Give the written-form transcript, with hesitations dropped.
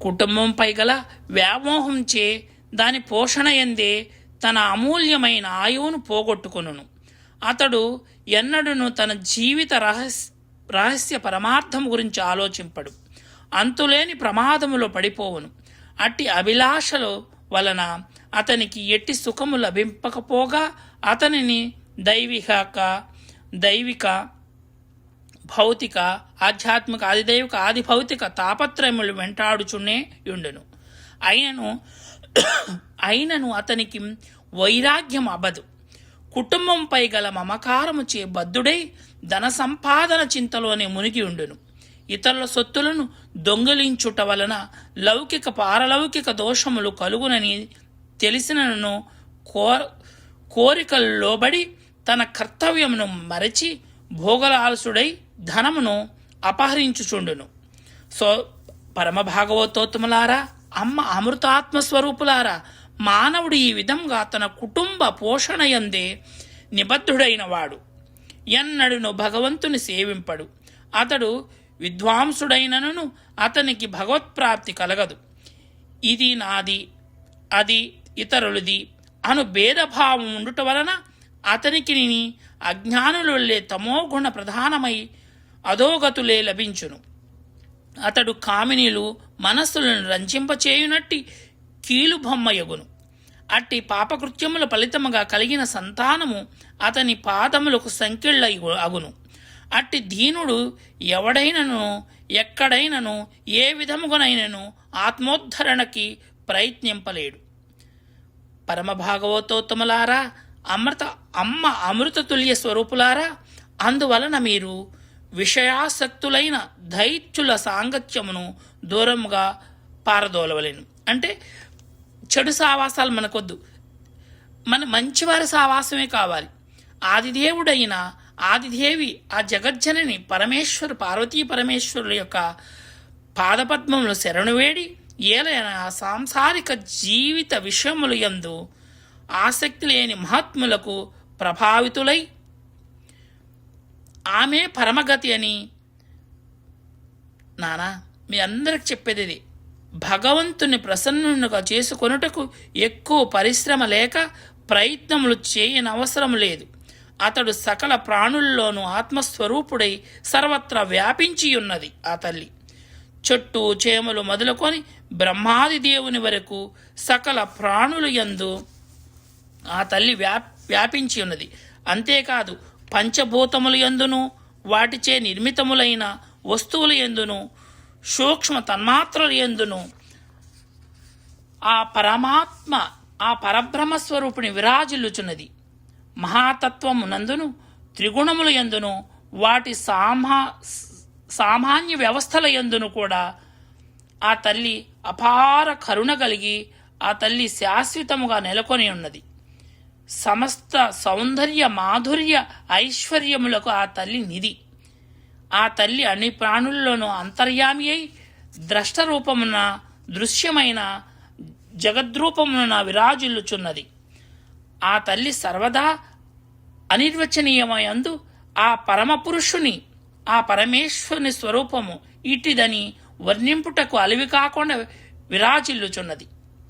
కుటుంబంపై గల వ్యామోహంచే దాని పోషణ ఎందే తన అమూల్యమైన ఆయువును పోగొట్టుకొనును. అతడు ఎన్నడూను తన జీవిత రహస్య పరమార్థం గురించి ఆలోచింపడు. అంతులేని ప్రమాదములో పడిపోవును. అట్టి అభిలాషలో వలన అతనికి ఎట్టి సుఖము లభింపకపోగా అతనిని దైవిక భౌతిక ఆధ్యాత్మిక ఆదిదైవిక ఆది భౌతిక తాపత్రయములు వెంటాడుచునే యుండును. అయినను అతనికి వైరాగ్యం అబదు. కుటుంబంపై గల మమకారము చే బద్ధుడై ధన సంపాదన చింతలోనే మునిగి ఉండును. ఇతరుల సొత్తులను దొంగిలించుట వలన లౌకిక పారలౌకిక దోషములు కలుగునని తెలిసినను కోరికలు లోబడి తన కర్తవ్యమును మరచి భోగలాలసుడై ధనమును అపహరించుచుండును. పరమ భాగవతోత్తములారా, అమ్మ అమృతాత్మ స్వరూపులారా, మానవుడు ఈ విధంగా తన కుటుంబ పోషణ యందే నిబద్ధుడైన వాడు ఎన్నడును భగవంతుని సేవింపడు. అతడు విద్వాంసుడైనను అతనికి భగవత్ప్రాప్తి కలగదు. ఇది నాది, అది ఇతరులది అను భేదభావం ఉండుట వలన అతనికి అజ్ఞానుల వల్లే తమోగుణ ప్రధానమై అధోగతులే లభించును. అతడు కామినీలు మనస్సులను రంజింపచేయునట్టి కీలుబొమ్మయగును. అట్టి పాపకృత్యముల ఫలితముగా కలిగిన సంతానము అతని పాదములకు సంకెళ్ళై అగును. అట్టి దీనుడు ఎవడైనను ఎక్కడైనను ఏ విధముగానైనను ఆత్మోద్ధరణకి ప్రయత్నింపలేడు. పరమ భాగవతోత్తములారా, అమ్మ అమృతతుల్య స్వరూపులారా, అందువలన మీరు విషయాసక్తులైన దైత్యుల సాంగత్యమును దూరంగా పారదోలవలేను. అంటే చెడు సావాసాలు మనకొద్దు, మన మంచివారి సావాసమే కావాలి. ఆదిదేవుడైన ఆదిదేవి ఆ జగజ్జనని పార్వతీ పరమేశ్వరుల యొక్క పాదపద్మములు శరణు వేడి ఏలైన సాంసారిక జీవిత విషయములు యందు ఆసక్తి లేని మహాత్ములకు ప్రభావితులై ఆమె పరమగతి అని. నానా, మీ అందరికి చెప్పేది ఇది. భగవంతుని ప్రసన్నునిగా చేసుకొనుటకు ఎక్కువ పరిశ్రమ లేక ప్రయత్నములు చేయనవసరం లేదు. అతడు సకల ప్రాణుల్లోనూ ఆత్మస్వరూపుడై సర్వత్రా వ్యాపించి ఉన్నది ఆ తల్లి. చెట్టు చేమలు మొదలుకొని బ్రహ్మాది దేవుని వరకు సకల ప్రాణుల యందు ఆ తల్లి వ్యాపించి ఉన్నది. అంతేకాదు పంచభూతముల యందును వాటిచే నిర్మితములైన వస్తువుల యందును సూక్ష్మ తన్మాత్రల యందును ఆ పరమాత్మ ఆ పరబ్రహ్మస్వరూపుని విరాజిల్లుచున్నది. మహాతత్వమునందును త్రిగుణముల యందును వాటి సామాన్య వ్యవస్థల యందును కూడా ఆ తల్లి అపార కరుణ కలిగి ఆ తల్లి శాశ్వతముగా నెలకొని ఉన్నది. సమస్త సౌందర్య మాధుర్య ఐశ్వర్యములకు ఆ తల్లి నిధి. ఆ తల్లి అన్ని ప్రాణుల్లోనూ అంతర్యామి అయి ద్రష్టరూపమున దృశ్యమైన జగద్రూపమున విరాజిల్లుచున్నది. ఆ తల్లి సర్వదా అనిర్వచనీయమయందు ఆ పరమపురుషుని ఆ పరమేశ్వరుని స్వరూపము ఇటిదని వర్ణింపుటకు అలివి కాకుండా విరాజిల్లుచున్నది.